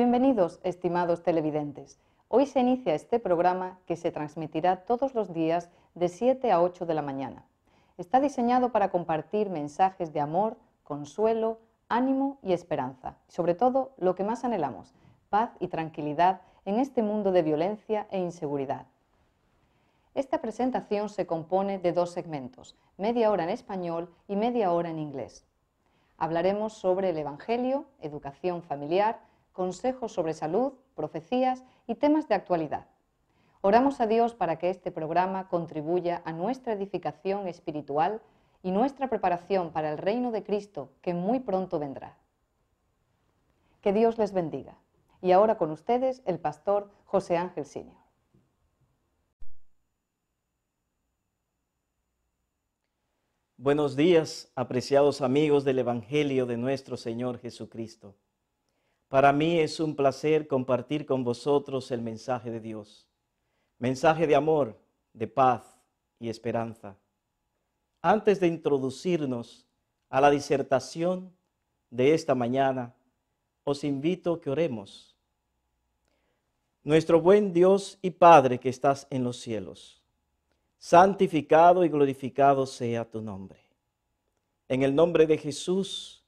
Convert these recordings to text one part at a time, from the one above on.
Bienvenidos, estimados televidentes. Hoy se inicia este programa que se transmitirá todos los días de 7 a 8 de la mañana. Está diseñado para compartir mensajes de amor, consuelo, ánimo y esperanza. Y sobre todo, lo que más anhelamos, paz y tranquilidad en este mundo de violencia e inseguridad. Esta presentación se compone de dos segmentos, media hora en español y media hora en inglés. Hablaremos sobre el Evangelio, educación familiar, consejos sobre salud, profecías y temas de actualidad. Oramos a Dios para que este programa contribuya a nuestra edificación espiritual y nuestra preparación para el reino de Cristo que muy pronto vendrá. Que Dios les bendiga. Y ahora con ustedes el pastor José Ángel Sr. Buenos días, apreciados amigos del Evangelio de nuestro Señor Jesucristo. Para mí es un placer compartir con vosotros el mensaje de Dios. Mensaje de amor, de paz y esperanza. Antes de introducirnos a la disertación de esta mañana, os invito a que oremos. Nuestro buen Dios y Padre que estás en los cielos, santificado y glorificado sea tu nombre. En el nombre de Jesús,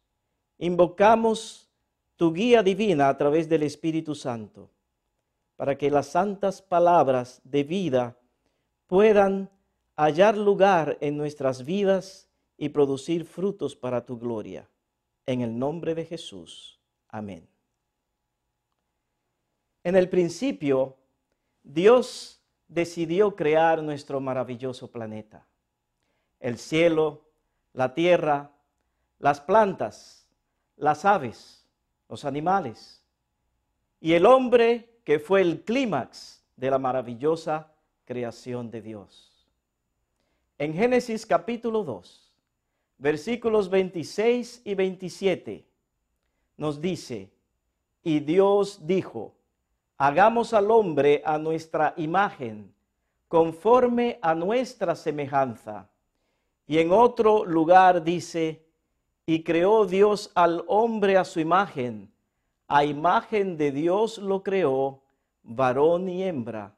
invocamos tu guía divina a través del Espíritu Santo, para que las santas palabras de vida puedan hallar lugar en nuestras vidas y producir frutos para tu gloria. En el nombre de Jesús. Amén. En el principio, Dios decidió crear nuestro maravilloso planeta. El cielo, la tierra, las plantas, las aves, los animales y el hombre que fue el clímax de la maravillosa creación de Dios. En Génesis capítulo 2, versículos 26 y 27, nos dice, y Dios dijo, hagamos al hombre a nuestra imagen, conforme a nuestra semejanza. Y en otro lugar dice, y creó Dios al hombre a su imagen, a imagen de Dios lo creó, varón y hembra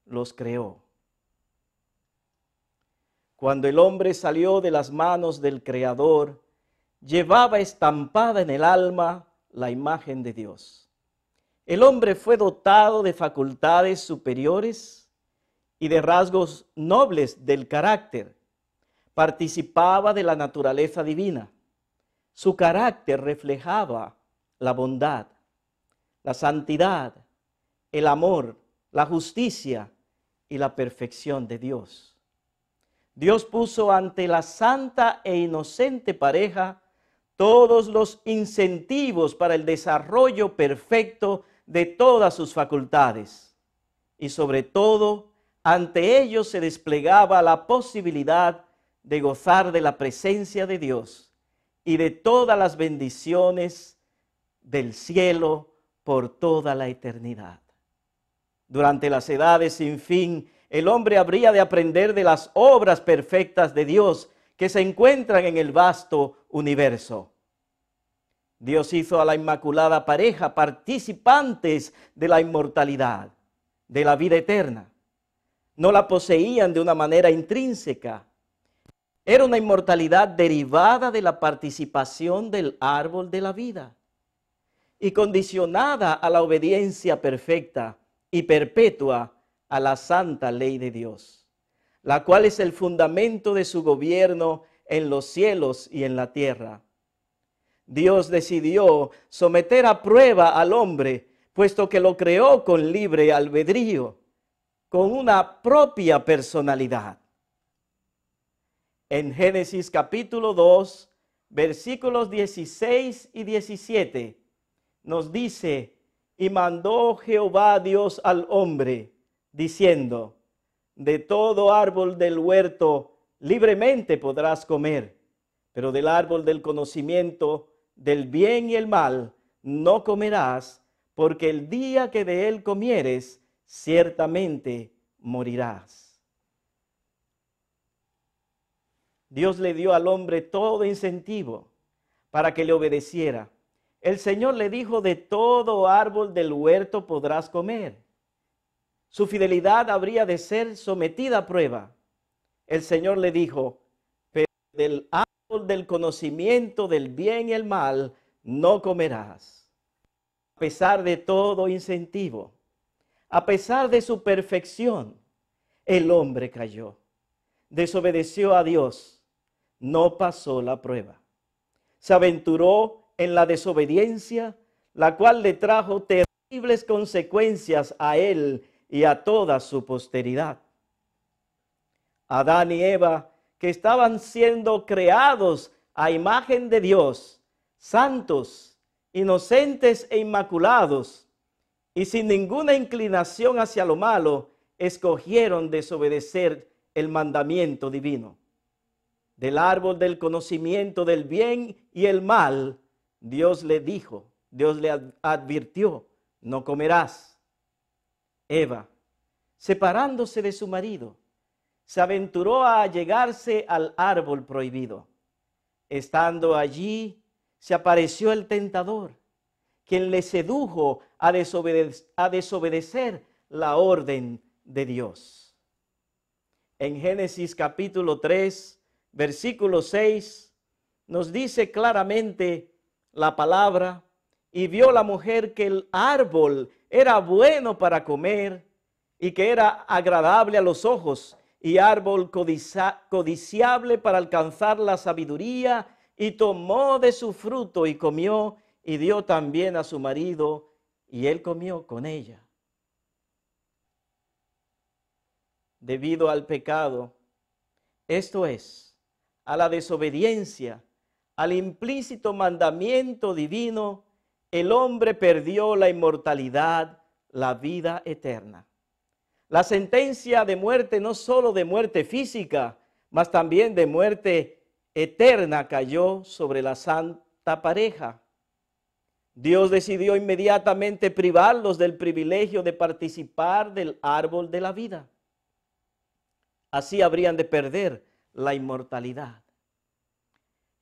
los creó. Cuando el hombre salió de las manos del Creador, llevaba estampada en el alma la imagen de Dios. El hombre fue dotado de facultades superiores y de rasgos nobles del carácter. Participaba de la naturaleza divina. Su carácter reflejaba la bondad, la santidad, el amor, la justicia y la perfección de Dios. Dios puso ante la santa e inocente pareja todos los incentivos para el desarrollo perfecto de todas sus facultades. Y sobre todo, ante ellos se desplegaba la posibilidad de gozar de la presencia de Dios y de todas las bendiciones del cielo por toda la eternidad. Durante las edades sin fin, el hombre habría de aprender de las obras perfectas de Dios que se encuentran en el vasto universo. Dios hizo a la inmaculada pareja participantes de la inmortalidad, de la vida eterna. No la poseían de una manera intrínseca. Era una inmortalidad derivada de la participación del árbol de la vida y condicionada a la obediencia perfecta y perpetua a la santa ley de Dios, la cual es el fundamento de su gobierno en los cielos y en la tierra. Dios decidió someter a prueba al hombre, puesto que lo creó con libre albedrío, con una propia personalidad. En Génesis capítulo 2, versículos 16 y 17, nos dice, y mandó Jehová Dios al hombre, diciendo, de todo árbol del huerto libremente podrás comer, pero del árbol del conocimiento del bien y el mal no comerás, porque el día que de él comieres, ciertamente morirás. Dios le dio al hombre todo incentivo para que le obedeciera. el Señor le dijo, de todo árbol del huerto podrás comer. Su fidelidad habría de ser sometida a prueba. El Señor le dijo, pero del árbol del conocimiento del bien y el mal no comerás. A pesar de todo incentivo, a pesar de su perfección, el hombre cayó, desobedeció a Dios, no pasó la prueba. Se aventuró en la desobediencia, la cual le trajo terribles consecuencias a él y a toda su posteridad. Adán y Eva, que estaban siendo creados a imagen de Dios, santos, inocentes e inmaculados, y sin ninguna inclinación hacia lo malo, escogieron desobedecer el mandamiento divino. Del árbol del conocimiento del bien y el mal, Dios le dijo, Dios le advirtió, no comerás. Eva, separándose de su marido, se aventuró a llegarse al árbol prohibido. Estando allí, se apareció el tentador, quien le sedujo a desobedecer la orden de Dios. En Génesis capítulo 3, versículo 6, nos dice claramente la palabra, y vio la mujer que el árbol era bueno para comer y que era agradable a los ojos y árbol codiciable para alcanzar la sabiduría, y tomó de su fruto y comió y dio también a su marido y él comió con ella. Debido al pecado, esto es, a la desobediencia, al implícito mandamiento divino, el hombre perdió la inmortalidad, la vida eterna. La sentencia de muerte, no solo de muerte física, mas también de muerte eterna, cayó sobre la santa pareja. Dios decidió inmediatamente privarlos del privilegio de participar del árbol de la vida. Así habrían de perder la inmortalidad.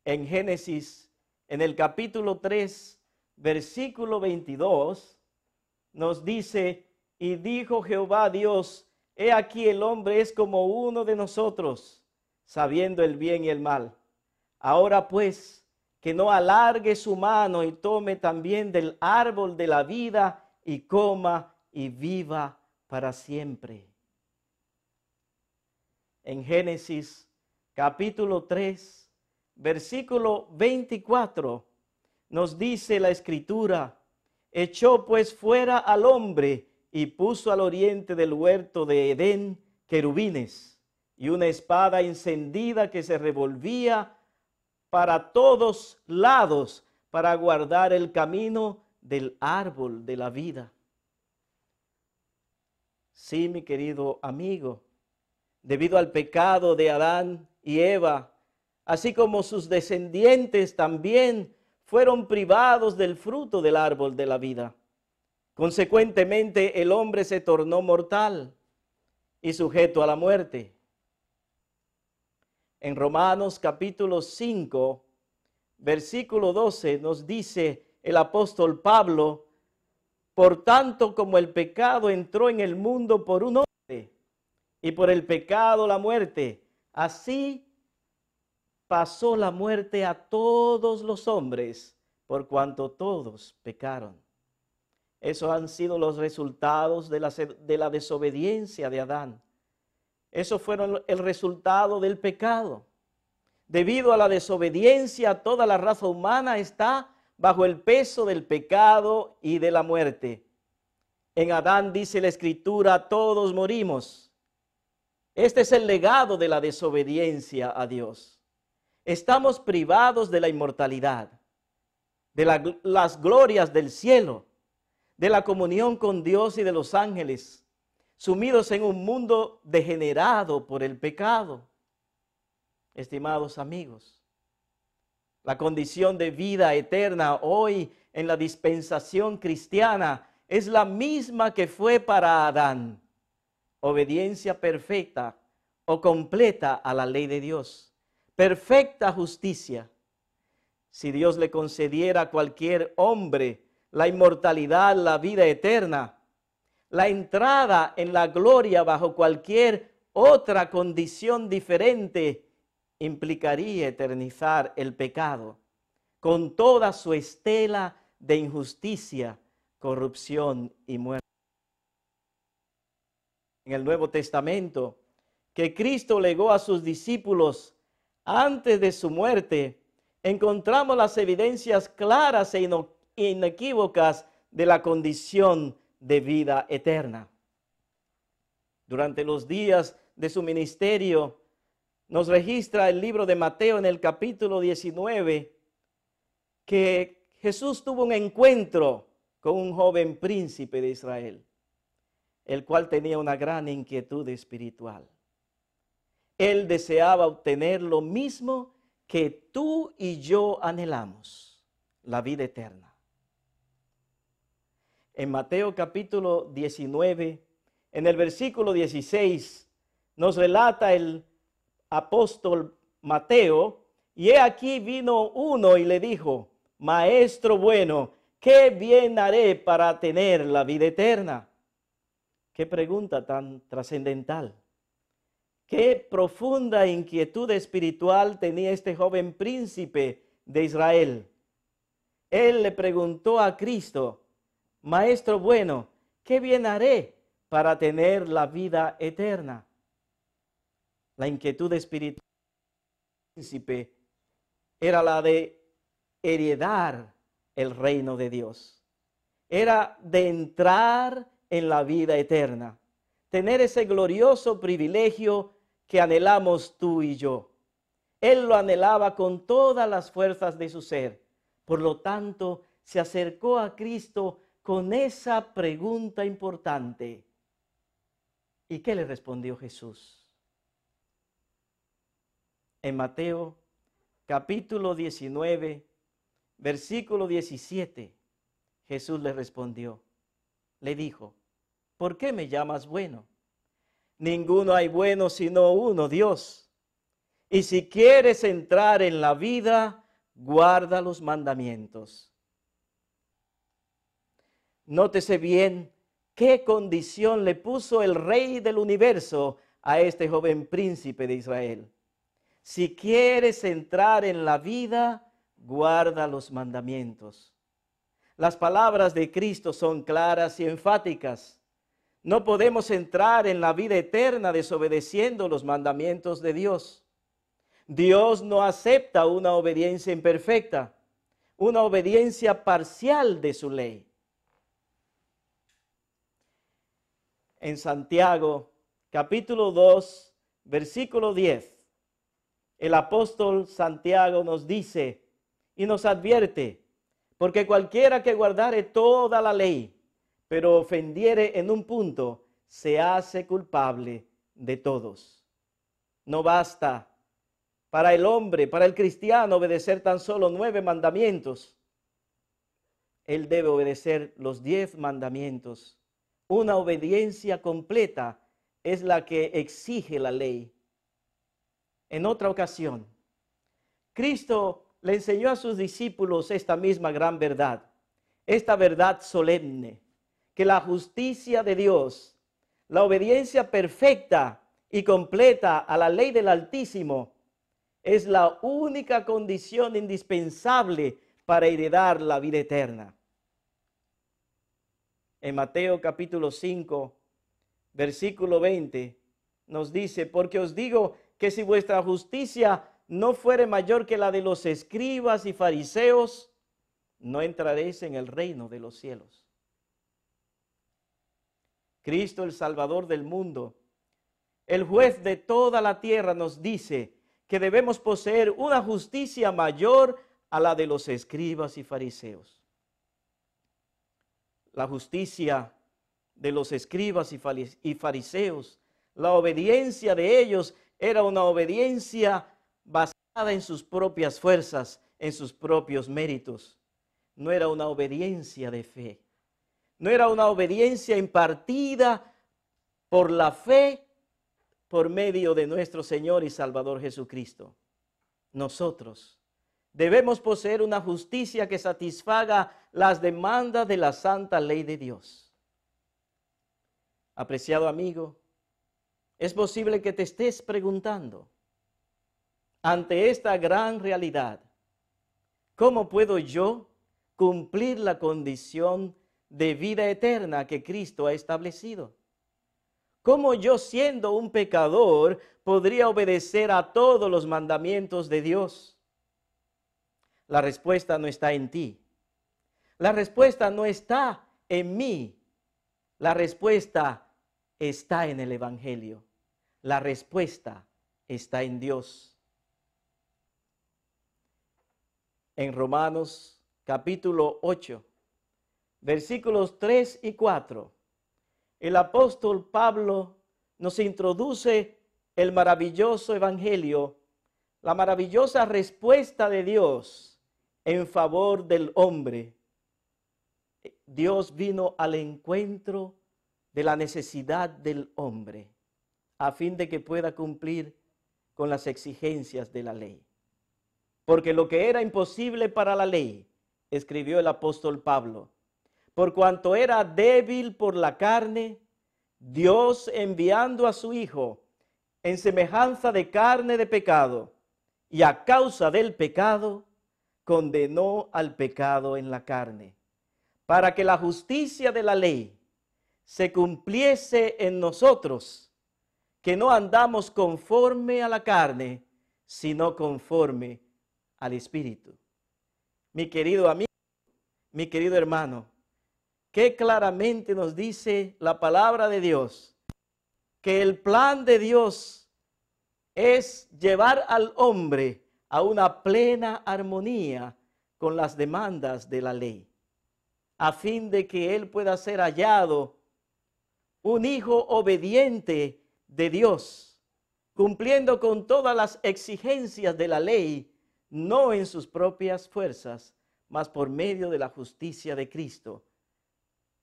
En Génesis, en el capítulo 3, versículo 22, nos dice, y dijo Jehová Dios, he aquí el hombre es como uno de nosotros, sabiendo el bien y el mal. Ahora pues, que no alargue su mano y tome también del árbol de la vida y coma y viva para siempre. En Génesis capítulo 3, versículo 24, nos dice la Escritura, echó pues fuera al hombre y puso al oriente del huerto de Edén querubines y una espada encendida que se revolvía para todos lados para guardar el camino del árbol de la vida. Sí, mi querido amigo, debido al pecado de Adán y Eva, así como sus descendientes también fueron privados del fruto del árbol de la vida. Consecuentemente, el hombre se tornó mortal y sujeto a la muerte. En Romanos capítulo 5, versículo 12, nos dice el apóstol Pablo, por tanto como el pecado entró en el mundo por un hombre, y por el pecado la muerte, así pasó la muerte a todos los hombres, por cuanto todos pecaron. Esos han sido los resultados de la desobediencia de Adán. Esos fueron el resultado del pecado. Debido a la desobediencia, toda la raza humana está bajo el peso del pecado y de la muerte. En Adán, dice la Escritura, todos morimos. Este es el legado de la desobediencia a Dios. Estamos privados de la inmortalidad, de las glorias del cielo, de la comunión con Dios y de los ángeles, sumidos en un mundo degenerado por el pecado. Estimados amigos, la condición de vida eterna hoy en la dispensación cristiana es la misma que fue para Adán. Obediencia perfecta o completa a la ley de Dios. Perfecta justicia. Si Dios le concediera a cualquier hombre la inmortalidad, la vida eterna, la entrada en la gloria bajo cualquier otra condición diferente, implicaría eternizar el pecado con toda su estela de injusticia, corrupción y muerte. En el Nuevo Testamento, que Cristo legó a sus discípulos antes de su muerte, encontramos las evidencias claras e inequívocas de la condición de vida eterna. Durante los días de su ministerio, nos registra el libro de Mateo en el capítulo 19, que Jesús tuvo un encuentro con un joven príncipe de Israel, el cual tenía una gran inquietud espiritual. Él deseaba obtener lo mismo que tú y yo anhelamos, la vida eterna. En Mateo capítulo 19, en el versículo 16, nos relata el apóstol Mateo, y he aquí vino uno y le dijo: Maestro bueno, ¿qué bien haré para tener la vida eterna? Qué pregunta tan trascendental. Qué profunda inquietud espiritual tenía este joven príncipe de Israel. Él le preguntó a Cristo: Maestro bueno, ¿qué bien haré para tener la vida eterna? La inquietud espiritual del príncipe era la de heredar el reino de Dios. Era de entrar en la vida eterna, tener ese glorioso privilegio que anhelamos tú y yo. Él lo anhelaba con todas las fuerzas de su ser. Por lo tanto, se acercó a Cristo con esa pregunta importante. ¿Y qué le respondió Jesús? En Mateo capítulo 19, versículo 17, Jesús le respondió, le dijo: ¿por qué me llamas bueno? Ninguno hay bueno sino uno, Dios. Y si quieres entrar en la vida, guarda los mandamientos. Nótese bien qué condición le puso el Rey del universo a este joven príncipe de Israel. Si quieres entrar en la vida, guarda los mandamientos. Las palabras de Cristo son claras y enfáticas. No podemos entrar en la vida eterna desobedeciendo los mandamientos de Dios. Dios no acepta una obediencia imperfecta, una obediencia parcial de su ley. En Santiago, capítulo 2, versículo 10, el apóstol Santiago nos dice y nos advierte: porque cualquiera que guardare toda la ley, pero ofendiere en un punto, se hace culpable de todos. No basta para el hombre, para el cristiano, obedecer tan solo 9 mandamientos. Él debe obedecer los 10 mandamientos. Una obediencia completa es la que exige la ley. En otra ocasión, Cristo le enseñó a sus discípulos esta misma gran verdad, esta verdad solemne, que la justicia de Dios, la obediencia perfecta y completa a la ley del Altísimo, es la única condición indispensable para heredar la vida eterna. En Mateo capítulo 5, versículo 20, nos dice: porque os digo que si vuestra justicia no fuere mayor que la de los escribas y fariseos, no entraréis en el reino de los cielos. Cristo, el Salvador del mundo, el juez de toda la tierra, nos dice que debemos poseer una justicia mayor a la de los escribas y fariseos. La justicia de los escribas y fariseos, la obediencia de ellos era una obediencia basada en sus propias fuerzas, en sus propios méritos. No era una obediencia de fe. No era una obediencia impartida por la fe por medio de nuestro Señor y Salvador Jesucristo. Nosotros Debemos poseer una justicia que satisfaga las demandas de la santa ley de Dios. Apreciado amigo, es posible que te estés preguntando, ante esta gran realidad, ¿cómo puedo yo cumplir la condición de vida eterna que Cristo ha establecido? ¿Cómo yo, siendo un pecador, podría obedecer a todos los mandamientos de Dios? La respuesta no está en ti. La respuesta no está en mí. La respuesta está en el Evangelio. La respuesta está en Dios. En Romanos capítulo 8, versículos 3 y 4, el apóstol Pablo nos introduce el maravilloso Evangelio, la maravillosa respuesta de Dios en favor del hombre. Dios vino al encuentro de la necesidad del hombre a fin de que pueda cumplir con las exigencias de la ley. Porque lo que era imposible para la ley, escribió el apóstol Pablo, por cuanto era débil por la carne, Dios enviando a su Hijo en semejanza de carne de pecado, y a causa del pecado, condenó al pecado en la carne, para que la justicia de la ley se cumpliese en nosotros, que no andamos conforme a la carne, sino conforme al Espíritu. Mi querido amigo, mi querido hermano, qué claramente nos dice la palabra de Dios, que el plan de Dios es llevar al hombre a una plena armonía con las demandas de la ley, a fin de que él pueda ser hallado un hijo obediente de Dios, cumpliendo con todas las exigencias de la ley, no en sus propias fuerzas, mas por medio de la justicia de Cristo.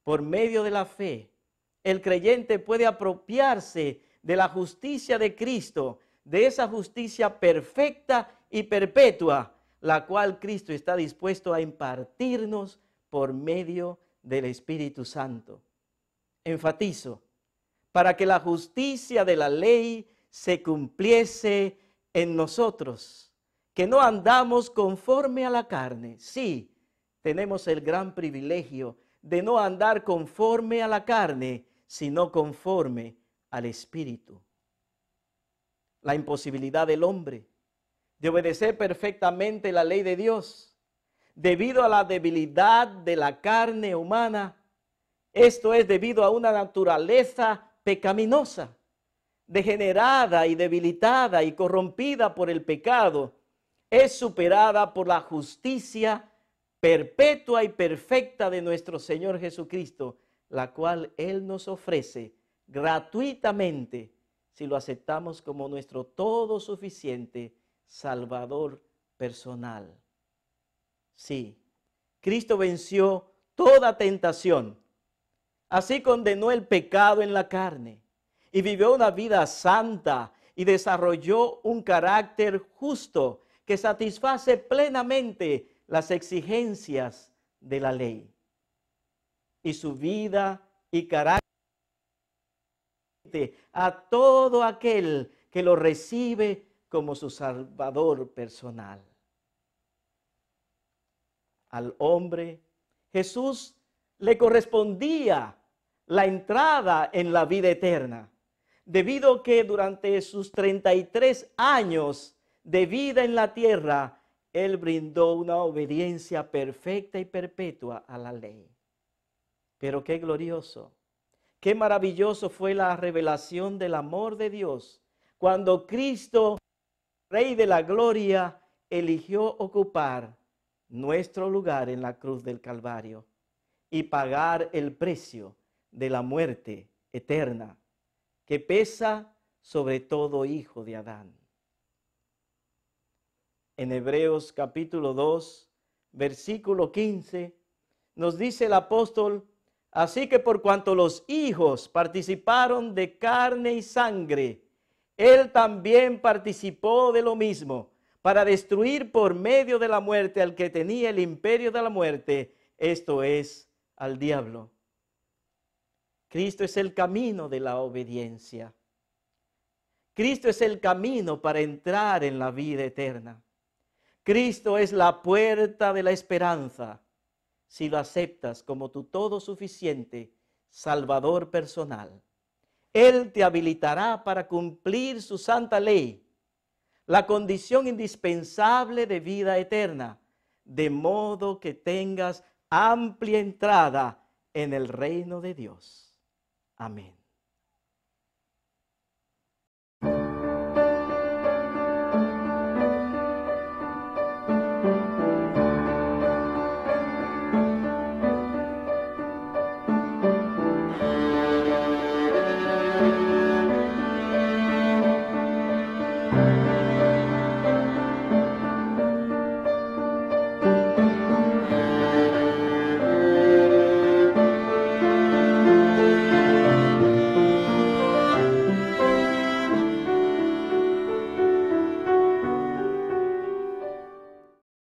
Por medio de la fe, el creyente puede apropiarse de la justicia de Cristo, de esa justicia perfecta y perpetua, la cual Cristo está dispuesto a impartirnos por medio del Espíritu Santo. Enfatizo, para que la justicia de la ley se cumpliese en nosotros, que no andamos conforme a la carne. Sí, tenemos el gran privilegio de no andar conforme a la carne, sino conforme al Espíritu. La imposibilidad del hombre de obedecer perfectamente la ley de Dios, debido a la debilidad de la carne humana. Esto es debido a una naturaleza pecaminosa, degenerada y debilitada y corrompida por el pecado, es superada por la justicia perpetua y perfecta de nuestro Señor Jesucristo, la cual Él nos ofrece gratuitamente si lo aceptamos como nuestro todo suficiente Salvador personal. Sí, Cristo venció toda tentación, así condenó el pecado en la carne y vivió una vida santa y desarrolló un carácter justo que satisface plenamente las exigencias de la ley. Y su vida y carácter a todo aquel que lo recibe como su Salvador personal. Al hombre, Jesús le correspondía la entrada en la vida eterna, debido a que durante sus 33 años de vida en la tierra, Él brindó una obediencia perfecta y perpetua a la ley. Pero qué glorioso, qué maravilloso fue la revelación del amor de Dios, cuando Cristo, Rey de la Gloria, eligió ocupar nuestro lugar en la cruz del Calvario y pagar el precio de la muerte eterna que pesa sobre todo hijo de Adán. En Hebreos capítulo 2, versículo 15, nos dice el apóstol: así que por cuanto los hijos participaron de carne y sangre, Él también participó de lo mismo, para destruir por medio de la muerte al que tenía el imperio de la muerte, esto es, al diablo. Cristo es el camino de la obediencia. Cristo es el camino para entrar en la vida eterna. Cristo es la puerta de la esperanza, si lo aceptas como tu todo suficiente Salvador personal. Él te habilitará para cumplir su santa ley, la condición indispensable de vida eterna, de modo que tengas amplia entrada en el reino de Dios. Amén.